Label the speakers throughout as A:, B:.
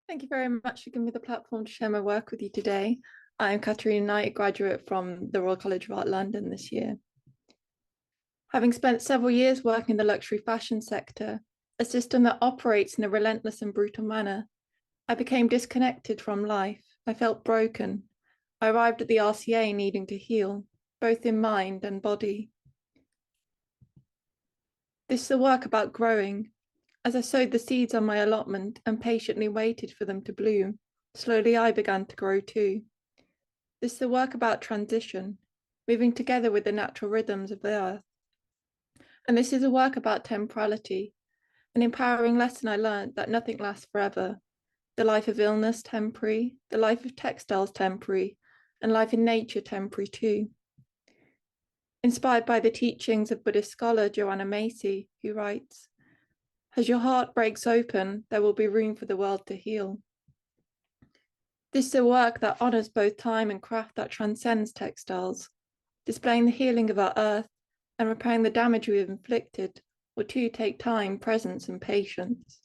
A: Thank you very much for giving me the platform to share my work with you today. I'm Katerina, a graduate from the Royal College of Art London this year. Having spent several years working in the luxury fashion sector, a system that operates in a relentless and brutal manner, I became disconnected from life. I felt broken. I arrived at the RCA needing to heal, both in mind and body. This is a work about growing. As I sowed the seeds on my allotment and patiently waited for them to bloom, slowly I began to grow too. This is a work about transition, moving together with the natural rhythms of the earth. And this is a work about temporality, an empowering lesson I learned that nothing lasts forever. The life of illness temporary, the life of textiles temporary, and life in nature temporary too. Inspired by the teachings of Buddhist scholar Joanna Macy, who writes, "As your heart breaks open, there will be room for the world to heal." This is a work that honours both time and craft that transcends textiles, displaying the healing of our earth and repairing the damage we have inflicted will too take time, presence, and patience.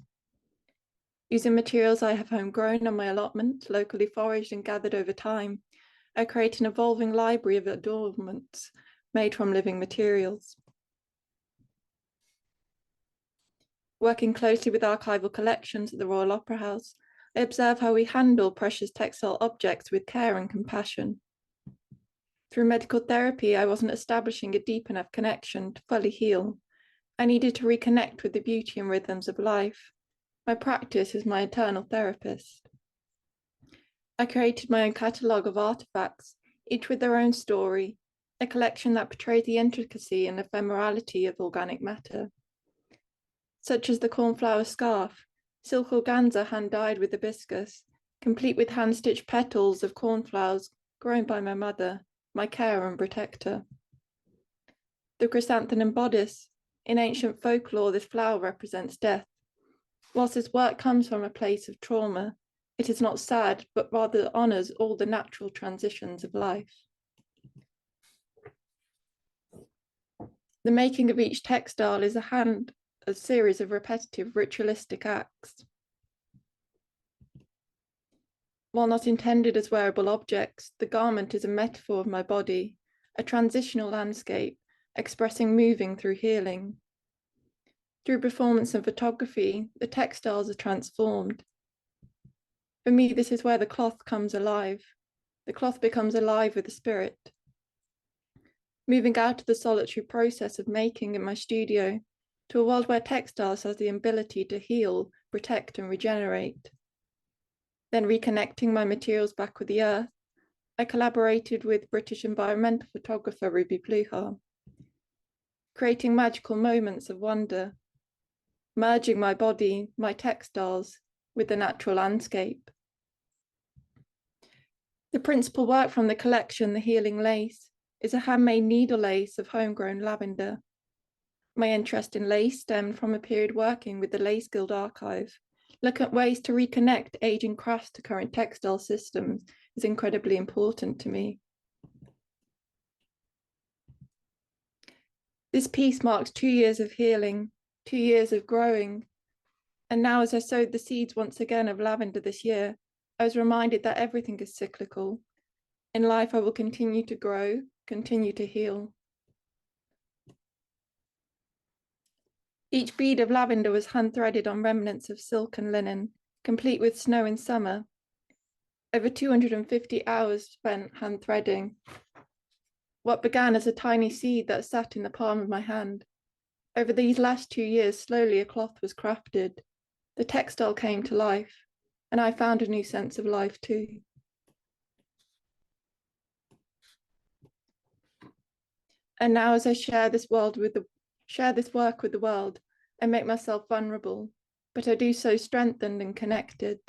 A: Using materials I have homegrown on my allotment, locally foraged and gathered over time, I create an evolving library of adornments made from living materials. Working closely with archival collections at the Royal Opera House, I observe how we handle precious textile objects with care and compassion. Through medical therapy, I wasn't establishing a deep enough connection to fully heal. I needed to reconnect with the beauty and rhythms of life. My practice is my eternal therapist. I created my own catalogue of artifacts, each with their own story, a collection that portrays the intricacy and ephemerality of organic matter. Such as the cornflower scarf, silk organza hand-dyed with hibiscus, complete with hand-stitched petals of cornflowers grown by my mother, my carer and protector. The chrysanthemum bodice. In ancient folklore, this flower represents death. Whilst this work comes from a place of trauma, it is not sad, but rather honours all the natural transitions of life. The making of each textile is a series of repetitive ritualistic acts. While not intended as wearable objects, the garment is a metaphor of my body, a transitional landscape, expressing moving through healing. Through performance and photography, the textiles are transformed. For me, this is where the cloth comes alive. The cloth becomes alive with the spirit. Moving out of the solitary process of making in my studio to a world where textiles has the ability to heal, protect, and regenerate. Then reconnecting my materials back with the earth, I collaborated with British environmental photographer Ruby Pluhar, creating magical moments of wonder, merging my body, my textiles, with the natural landscape. The principal work from the collection, The Healing Lace, is a handmade needle lace of homegrown lavender. My interest in lace stemmed from a period working with the Lace Guild archive. Looking at ways to reconnect aging crafts to current textile systems is incredibly important to me. This piece marks 2 years of healing, 2 years of growing. And now, as I sowed the seeds once again of lavender this year, I was reminded that everything is cyclical. In life, I will continue to grow, continue to heal. Each bead of lavender was hand-threaded on remnants of silk and linen, complete with snow in summer. Over 250 hours spent hand-threading. What began as a tiny seed that sat in the palm of my hand. Over these last 2 years, slowly a cloth was crafted. The textile came to life, and I found a new sense of life too. And now, as I share this work with the world, I make myself vulnerable, but I do so strengthened and connected.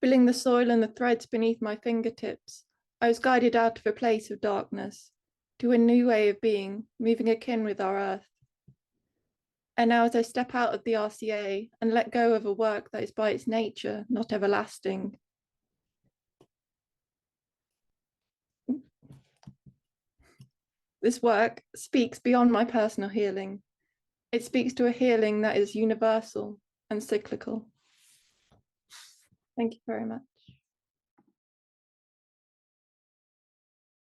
A: Feeling the soil and the threads beneath my fingertips, I was guided out of a place of darkness to a new way of being, moving akin with our earth. And now, as I step out of the RCA and let go of a work that is by its nature not everlasting, this work speaks beyond my personal healing. It speaks to a healing that is universal and cyclical. Thank you very much.